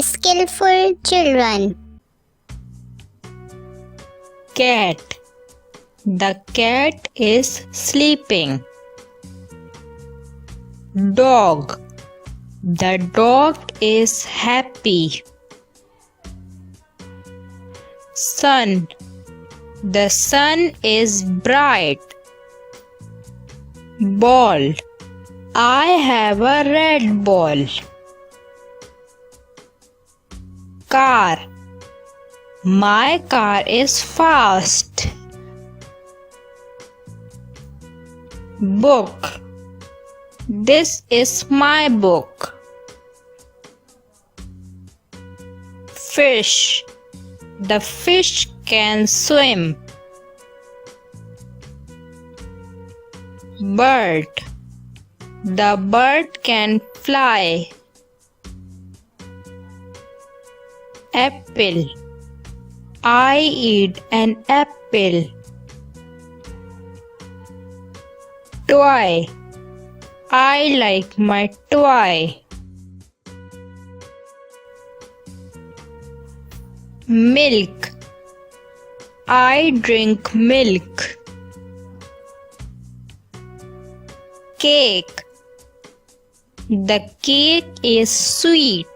Skillful children. Cat. The cat is sleeping. Dog. The dog is happy. Sun. The sun is bright. Ball. I have a red ball. Car. My car is fast. Book. This is my book. Fish. The fish can swim. Bird. The bird can fly. Apple. I eat an apple. Toy. I like my toy. Milk. I drink milk. Cake. The cake is sweet.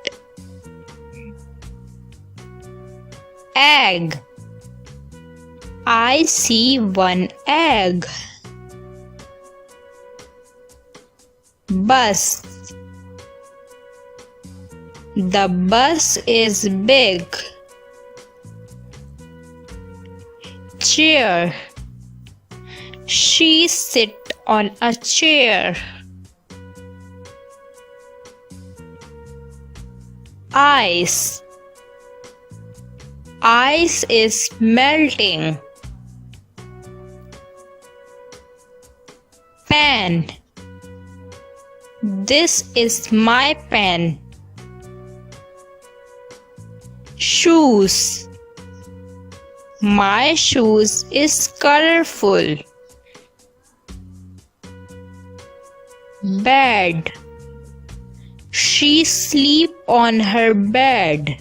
Egg. I see one egg. Bus. The bus is big. Chair. She sits on a chair. Ice. Ice is melting. Pen. This is my pen. Shoes. My shoes is colorful. Bed. She sleep on her bed.